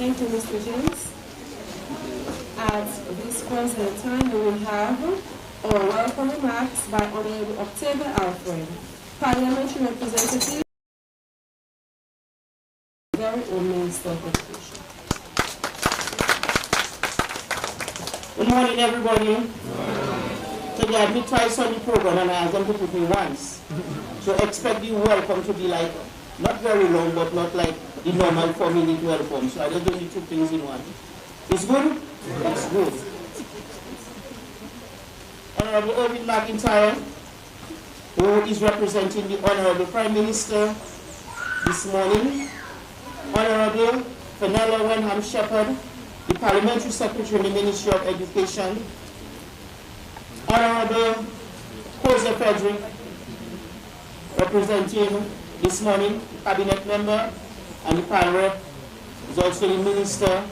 Thank you, Mr. James. At this point in time, we will have our welcome remarks by Honorable Octavia Alfred, Parliamentary Representative, very own Minister of Education. Good morning, everybody. Today I did twice on the program and I asked them to put me once. So expect the welcome to be like, not very long, but not like the normal 4-minute welcome. So I just do the two things in one. It's good? It's good. Honorable Irving McIntyre, who is representing the Honorable Prime Minister this morning. Honorable Fenella Wenham Shepherd, the Parliamentary Secretary in the Ministry of Education. Honorable Jose Frederick, representing this morning, Cabinet Member, and the Parliament is also the Minister.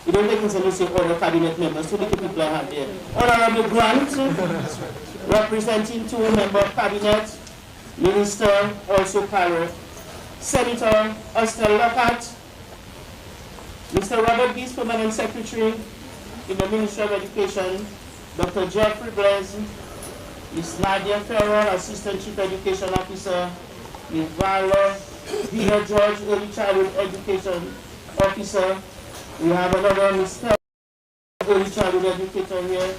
We don't take into say other Cabinet Members, so the people I have there. Honorable Grant, representing 2 members of Cabinet, Minister, also Parliament. Senator Estelle Lockhart, Mr. Robert Gies, Permanent Secretary in the Ministry of Education, Dr. Jeffrey Blaise, Ms. Nadia Ferrer, Assistant Chief Education Officer, Ms. Viola Vina George, Early Childhood Education Officer. We have another Ms. Ferrer, Early Childhood Educator here.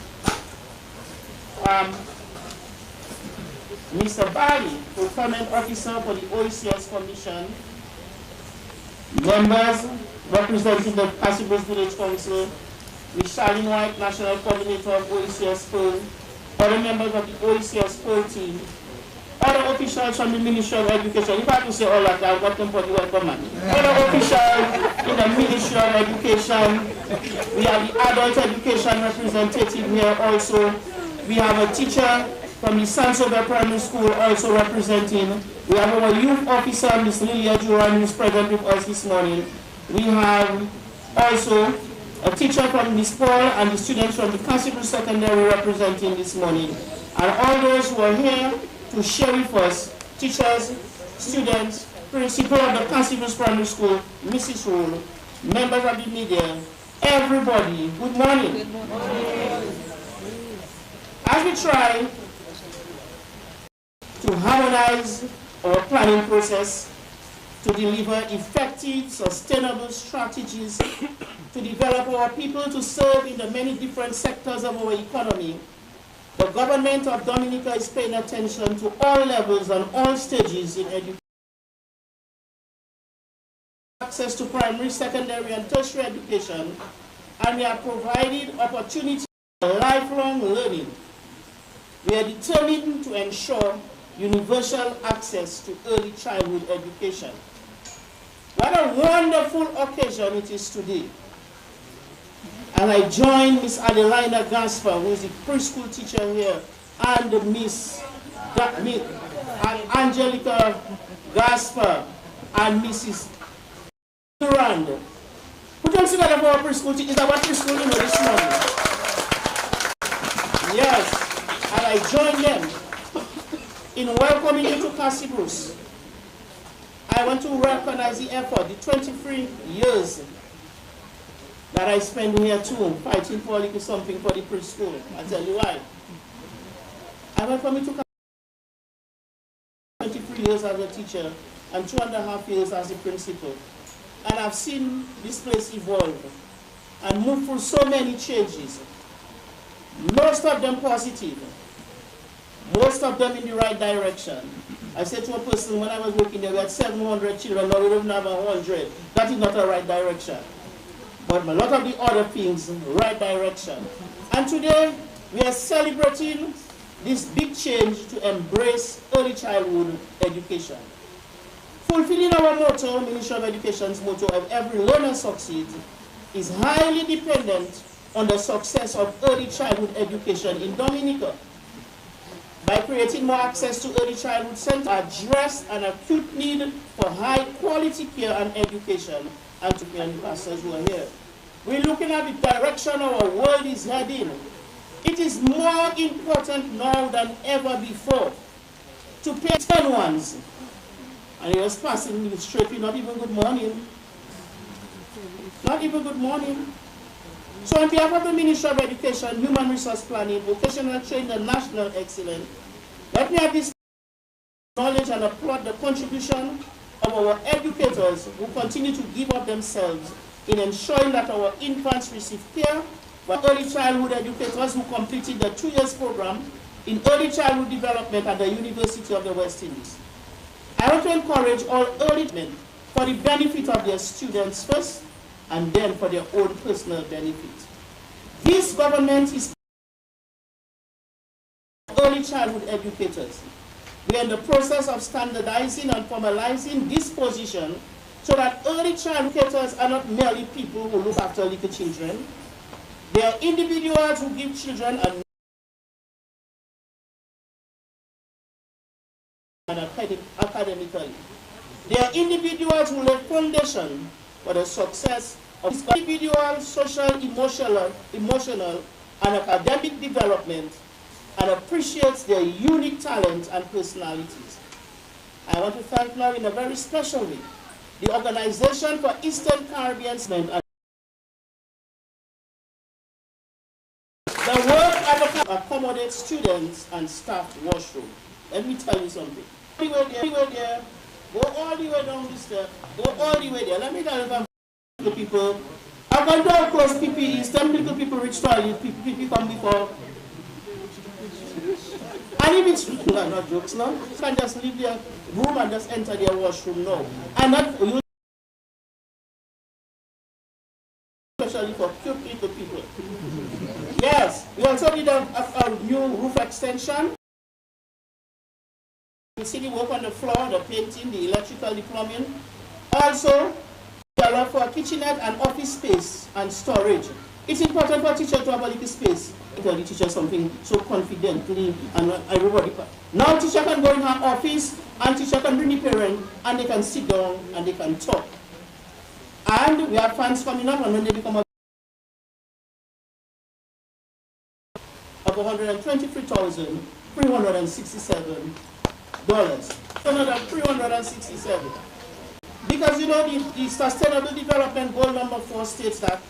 Mr. Bali, Procurement Officer for the OECS Commission. Members representing the Passibus Village Council, Ms. Charlene White, National Coordinator of OECS Pearl, other members of the OECS Pearl team, other officials from the Ministry of Education. If I have to say all that, I've got them for the welcome man. Other officials in the Ministry of Education. We have the adult education representative here also. We have a teacher from the Sansover Primary School also representing. We have our youth officer, Ms. Lilia Duran, who is present with us this morning. We have also a teacher from Ms. Paul and the students from the Constable Secondary representing this morning. And all those who are here to share with us, teachers, students, principal of the Constable Primary School, Mrs. Rule, members of the media, everybody, good morning. Good morning. As we try to harmonize our planning process to deliver effective, sustainable strategies to develop our people to serve in the many different sectors of our economy, the government of Dominica is paying attention to all levels and all stages in education. Access to primary, secondary, and tertiary education, and we have provided opportunity for lifelong learning. We are determined to ensure universal access to early childhood education. What a wonderful occasion it is today. And I join Miss Adelina Gaspar, who is the preschool teacher here, and Miss Angelica Gaspar and Mrs. Durand. Put them together for our preschool teacher. Is that what preschool you know this morning? Yes. And I join them in welcoming you to Cassie Bruce. I want to recognize the effort, the 23 years that I spent here too, fighting for a little something for the preschool. I'll tell you why. I went from to 23 years as a teacher and 2.5 years as a principal. And I've seen this place evolve and move through so many changes. Most of them positive. Most of them in the right direction. I said to a person when I was working there, we had 700 children, now we don't have 100. That is not the right direction. But a lot of the other things, right direction. And today, we are celebrating this big change to embrace early childhood education. Fulfilling our motto, Ministry of Education's motto of every learner succeeds, is highly dependent on the success of early childhood education in Dominica. By creating more access to early childhood centers, address an acute need for high quality care and education, and to the pastors who are here. We're looking at the direction our world is heading. It is more important now than ever before to pay 10 ones. And he was passing me straight, not even good morning. Not even good morning. So on behalf of the Ministry of Education, Human Resource Planning, Vocational Training and National Excellence, let me have this knowledge and applaud the contribution of our educators who continue to give up themselves in ensuring that our infants receive care, for early childhood educators who completed the 2 years program in early childhood development at the University of the West Indies. I want to encourage all early men for the benefit of their students first, and then for their own personal benefit. This government is early childhood educators. We are in the process of standardizing and formalizing this position so that early child educators are not merely people who look after little children. They are individuals who give children academically. They are individuals who lay foundation for the success of individual, social, emotional, and academic development, and appreciates their unique talents and personalities. I want to thank now in a very special way the Organization for Eastern Caribbean and the work at accommodate students and staff washroom. Let me tell you something. Anywhere there, go all the way down the step, go all the way there. Let me tell you the people. I can do close PPEs, 10 little people reach toilet, people come before. And if it's not jokes now, you can just leave their room and just enter their washroom now. And not you, especially for cute little people. Yes, we also did a new roof extension. You see the work on the floor, the painting, the electrical, the plumbing. Also, we allow for a kitchenette and office space and storage. It's important for a teacher to have a little space. Tell the teacher something so confidently and everybody. Now teacher can go in her office and teacher can bring the parent and they can sit down and they can talk. And we have funds coming up, and when they become of $123,367. Another 367. Because you know the Sustainable Development Goal number 4 states that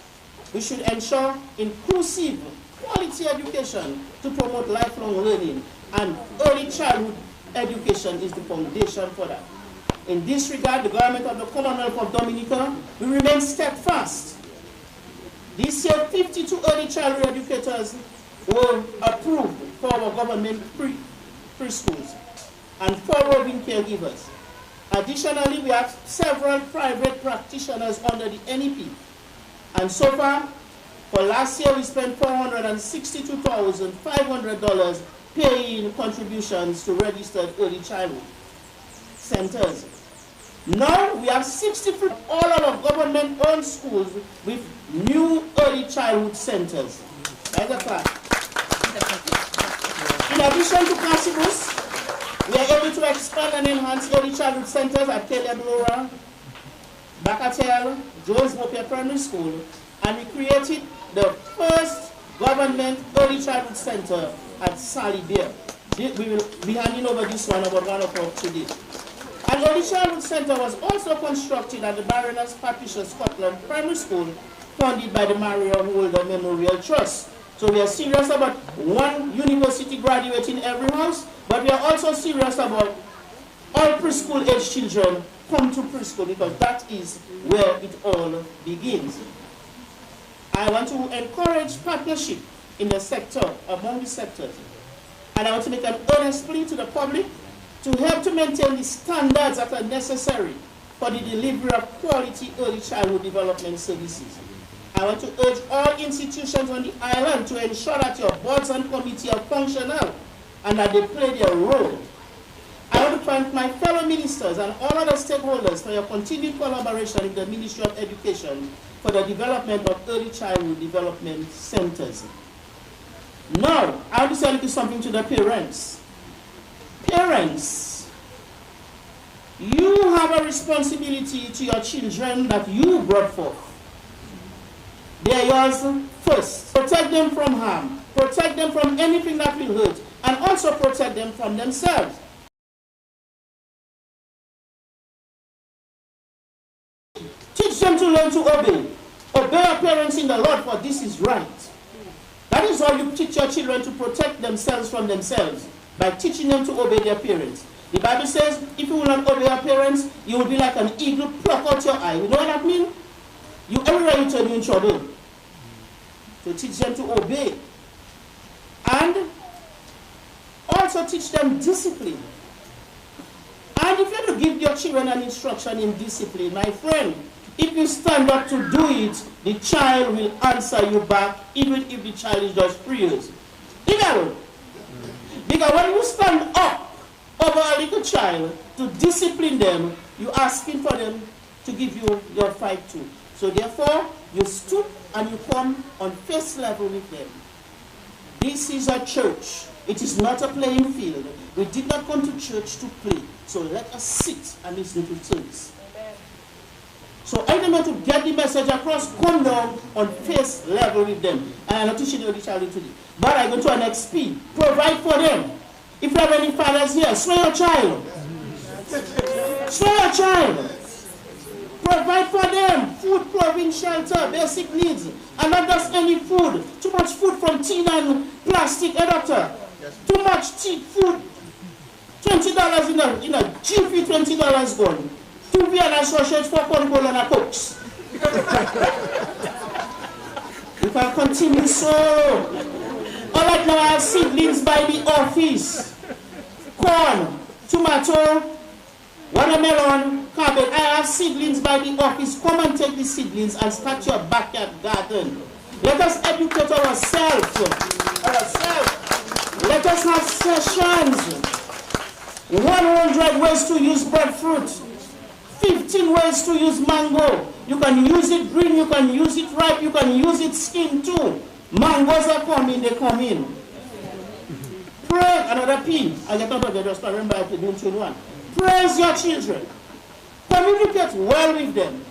we should ensure inclusive quality education to promote lifelong learning, and early childhood education is the foundation for that. In this regard, the government of the Commonwealth of Dominica will remain steadfast. This year, 52 early childhood educators were approved for our government preschools and 4 roving caregivers. Additionally, we have several private practitioners under the NEP. And so far, for last year, we spent $462,500 paying contributions to registered early childhood centers. Now, we have 63 all our government-owned schools with new early childhood centers. That's a fact. In addition to Cassibus, we are able to expand and enhance early childhood centers at Caleb Laura, Bacatel, Jones Mopia Primary School, and we created the first government early childhood center at Sally Bear. We will be handing over this one about 1 o'clock today. An early childhood center was also constructed at the Baroness Patricia Scotland Primary School, funded by the Marion Holder Memorial Trust. So we are serious about one university graduating every house, but we are also serious about all preschool age children come to preschool, because that is where it all begins. I want to encourage partnership in the sector, among the sectors. And I want to make an earnest plea to the public to help to maintain the standards that are necessary for the delivery of quality early childhood development services. I want to urge all institutions on the island to ensure that your boards and committees are functional and that they play their role. I want to thank my fellow ministers and all other stakeholders for your continued collaboration with the Ministry of Education for the development of early childhood development centers. Now, I want to say a little something to the parents. Parents, you have a responsibility to your children that you brought forth. They are yours first. Protect them from harm. Protect them from anything that will hurt. And also protect them from themselves. Teach them to learn to obey. Obey your parents in the Lord, for this is right. That is how you teach your children to protect themselves from themselves, by teaching them to obey their parents. The Bible says, if you will not obey your parents, you will be like an eagle pluck out your eye. You know what that means? You everywhere you turn, you're in trouble. To teach them to obey. And also teach them discipline. And if you have to give your children an instruction in discipline, my friend, if you stand up to do it, the child will answer you back, even if the child is just 3 years. You got it? Because when you stand up over a little child to discipline them, you're asking for them to give you your fight too. So therefore, you stoop and you come on face level with them. This is a church. It is not a playing field. We did not come to church to play. So let us sit and listen to things. So I want to get the message across, come down on face level with them. And I'm not teaching you the child today. But I go to an XP. Provide for them. If you have any fathers here, swear your child. Swear your child. Provide for them. Food, clothing, shelter, basic needs. And not just any food. Too much food from tin and plastic, doctor. Too much food. $20 in a Jiffy, $20 gone. 2 Vienna sausage, 4 corn and a cokes. We can continue so. All right, now I have seedlings by the office. Corn, tomato, watermelon, cabbage. I have seedlings by the office. Come and take the seedlings and start your backyard garden. Let us educate ourselves. Let us have sessions. 100 ways to use breadfruit. 15 ways to use mango. You can use it green, you can use it ripe, you can use it skin too. Mangoes are coming, they come in. Pray, another P. I get out of the just remember I do 21. Praise your children. Communicate well with them.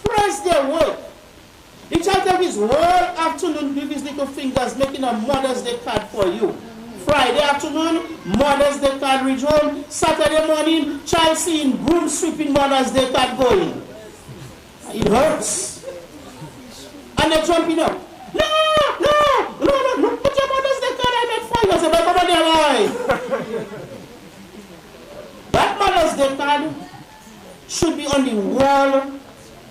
Praise their work. The child have his whole afternoon with his little fingers making a Mother's Day card for you. Friday afternoon, Mother's Day card reach home. Saturday morning, child seeing broom sweeping Mother's Day card going. It hurts. And they're jumping up. No, put your Mother's Day card I made 5 years ago, come on there, that Mother's Day card should be on the wall,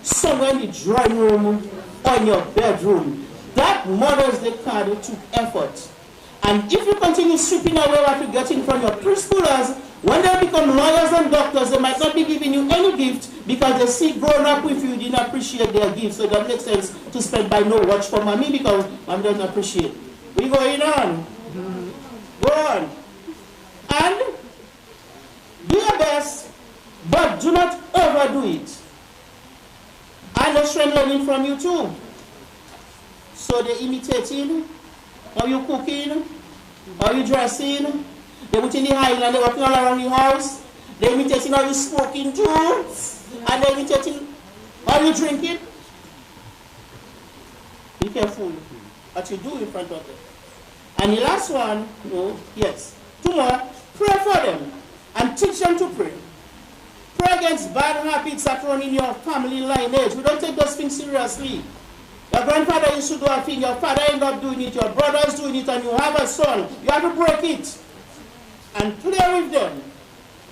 somewhere in the drawing room, or in your bedroom. That Mother's Day card took effort. And if you continue sweeping away what you get in from your preschoolers, when they become lawyers and doctors, they might not be giving you any gift because they see growing up with you didn't appreciate their gift. So that makes sense to spend by no watch for mommy because mom doesn't appreciate. We going on. Go on. And do your best, but do not overdo it. And the children learning from you too. So they're imitating. How you cooking? How you dressing? They put in the highland, they're walking all around the house. They're imitating how you smoking too. And they're imitating how you drinking. Be careful what you do in front of them. And the last one, yes. 2 more, pray for them and teach them to pray. Pray against bad habits that run in your family lineage. We don't take those things seriously. Your grandfather used to do a thing, your father ended up doing it, your brother's doing it, and you have a son. You have to break it and play with them.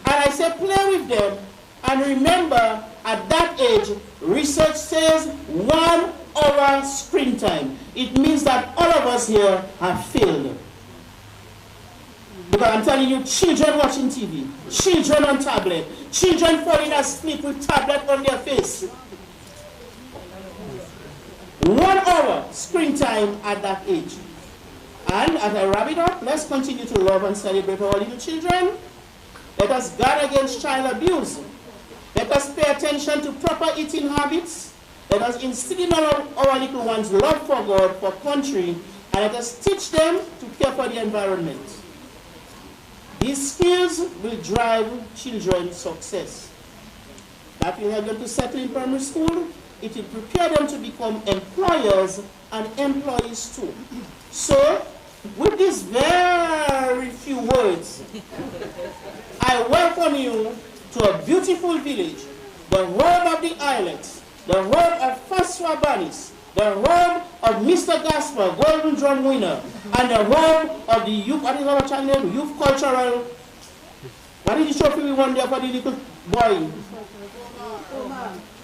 And I say play with them, and remember, at that age, research says 1 hour screen time. It means that all of us here have failed. Because I'm telling you, children watching TV, children on tablet, children falling asleep with tablet on their face. 1 hour screen time at that age. And as I wrap it up, let's continue to love and celebrate our little children. Let us guard against child abuse. Let us pay attention to proper eating habits. Let us instill in our little ones love for God, for country, and let us teach them to care for the environment. These skills will drive children's success. That will help them to settle in primary school. It will prepare them to become employers and employees too. So, with these very few words, I welcome you to a beautiful village, the home of the islet, the home of Faswa Banis, the home of Mr. Gasper, Golden Drum winner, and the home of the youth, what is our channel? Youth Cultural. What is the trophy we won there for the little boy?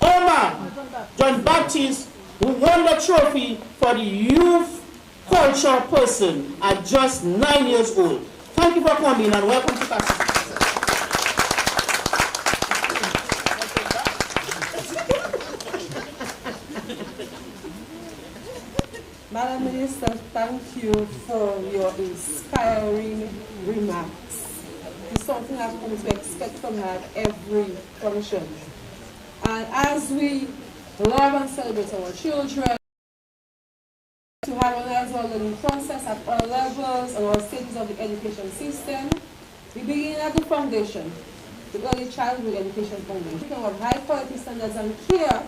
Omar John Baptist, who won the trophy for the youth culture person at just 9 years old. Thank you for coming and welcome to Castle. Madam Minister, thank you for your inspiring remarks. It's something I've come to expect from her at every function. And as we love and celebrate our children, to harmonize our learning process at all levels and all stages of the education system, we begin at the foundation, the early childhood education foundation, of high quality standards and care,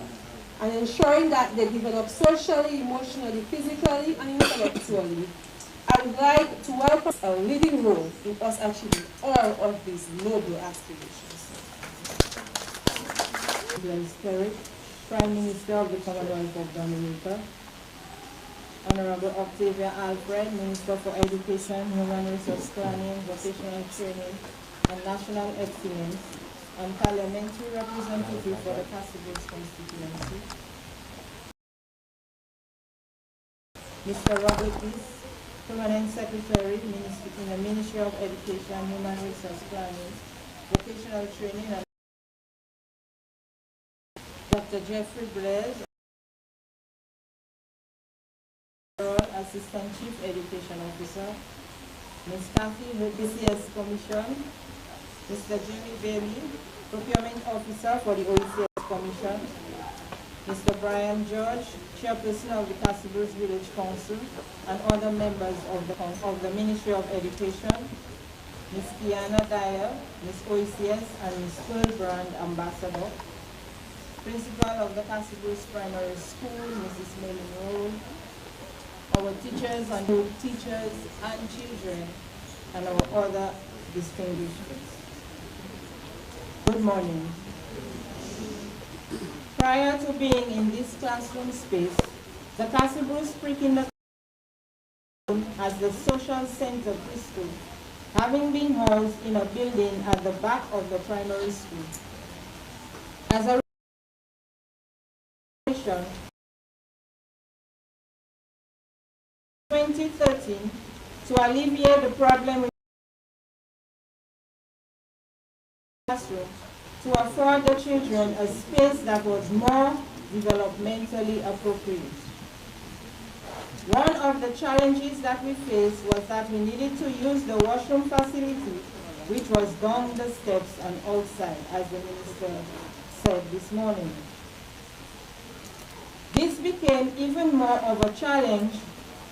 and ensuring that they develop socially, emotionally, physically, and intellectually. I would like to welcome a leading role in us achieving all of these noble aspirations. Prime Minister of the Commonwealth of Dominica, Honorable Octavia Alfred, Minister for Education, Human Resource Planning, Vocational Training, and National Excellence, and Parliamentary Representative for the Castle-Brooks constituency. Mr. Robert East, Permanent Secretary in the Ministry of Education, Human Resource Planning, Vocational Training, and Dr. Jeffrey Blaise, Assistant Chief Education Officer, Ms. Kathy, BCS Commission, Mr. Jimmy Bailey, Procurement Officer for the OECS Commission, Mr. Brian George, Chairperson of the Castle-Brooks Village Council, and other members of the Ministry of Education, Ms. Kiana Dyer, Ms. OECS, and Ms. Pearl Brand, Ambassador, Principal of the Castle-Brooks Primary School, Mrs. Melin Rowe, our teachers and teachers and children, and our other distinguished guests. Good morning. Prior to being in this classroom space, the Castle-Brooks pre-kindergarten as the social center preschool, having been housed in a building at the back of the primary school. As a result, 2013, to alleviate the problem with classroom, to afford the children a space that was more developmentally appropriate. One of the challenges that we faced was that we needed to use the washroom facility, which was down the steps and outside, as the minister said this morning. This became even more of a challenge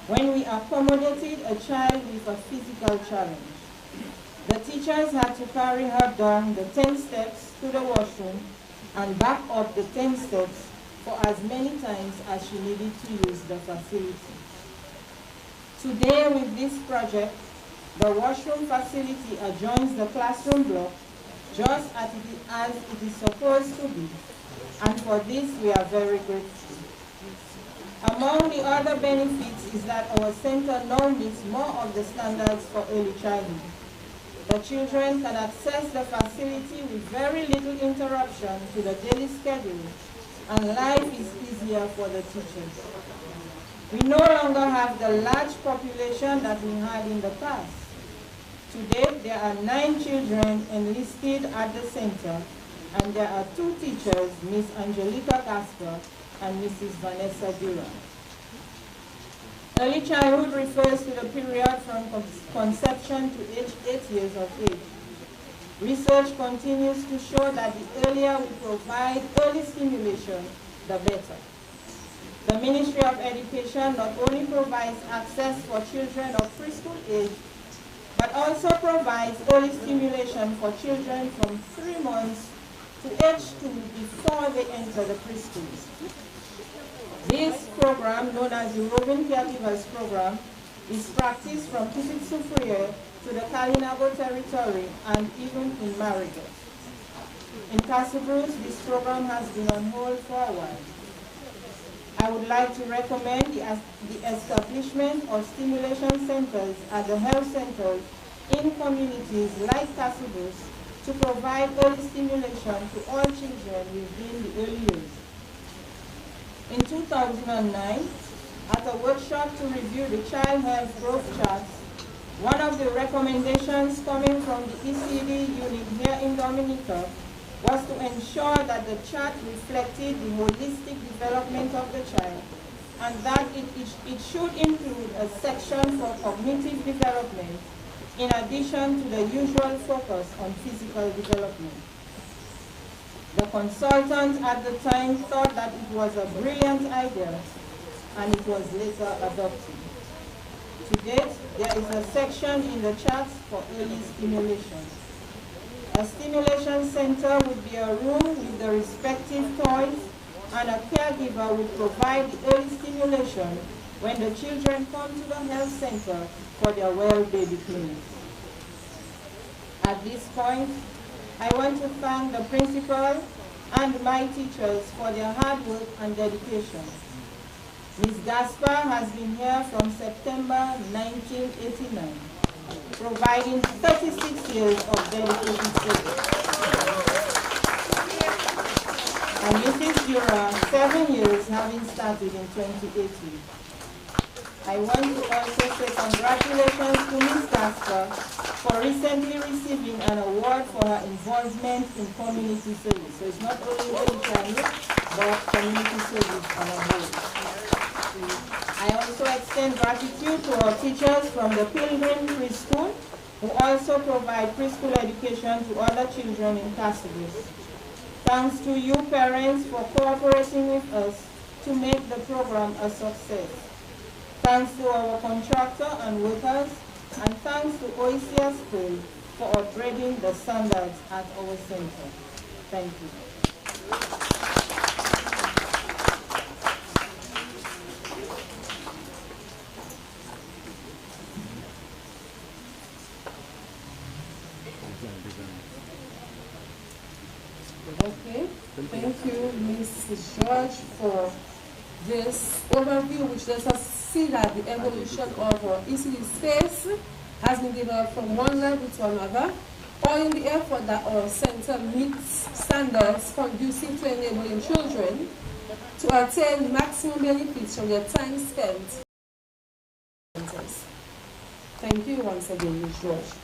when we accommodated a child with a physical challenge. The teachers had to carry her down the 10 steps to the washroom and back up the 10 steps for as many times as she needed to use the facility. Today, with this project, the washroom facility adjoins the classroom block just as it is supposed to be, and for this we are very grateful. Among the other benefits is that our center now meets more of the standards for early childhood. The children can access the facility with very little interruption to the daily schedule, and life is easier for the teachers. We no longer have the large population that we had in the past. Today, there are 9 children enlisted at the center, and there are 2 teachers, Ms. Angelica Casper and Mrs. Vanessa Durant. Early childhood refers to the period from conception to age 8 years of age. Research continues to show that the earlier we provide early stimulation, the better. The Ministry of Education not only provides access for children of preschool age, but also provides early stimulation for children from 3 months to age 2 before they enter the preschools. This program, known as the Roving Caregivers Program, is practiced from Kisitsufriye to the Kalinago territory and even in Marigot. In Castle Bruce, this program has been on hold for a while. I would like to recommend the establishment of stimulation centers at the health centers in communities like Castle Bruce to provide early stimulation to all children within the early years. In 2009, at a workshop to review the child health growth charts, one of the recommendations coming from the ECD unit here in Dominica was to ensure that the chart reflected the holistic development of the child and that it should include a section for cognitive development in addition to the usual focus on physical development. The consultant at the time thought that it was a brilliant idea and it was later adopted. To date, there is a section in the charts for early stimulation. A stimulation center would be a room with the respective toys, and a caregiver would provide the early stimulation when the children come to the health center for their well baby clinics. At this point, I want to thank the principal and my teachers for their hard work and dedication. Ms. Gaspar has been here from September 1989, providing 36 years of dedicated service. And Mrs. Jura, 7 years, having started in 2018. I want to also say congratulations to Ms. Gaspar for recently receiving an award for her involvement in community service. So it's not only education, but community service on a whole. I also extend gratitude to our teachers from the Pilgrim Preschool, who also provide preschool education to other children in Castle Bruce. Thanks to you parents for cooperating with us to make the program a success. Thanks to our contractor and workers, and thanks to OECS School for upgrading the standards at our center. Thank you. Okay, thank you, Ms. George, for this overview, which lets us see that the evolution of our ECD space has been developed from one level to another, all in the effort that our center meets standards conducive to enabling children to attain maximum benefits from their time spent. Thank you once again, Ms. George.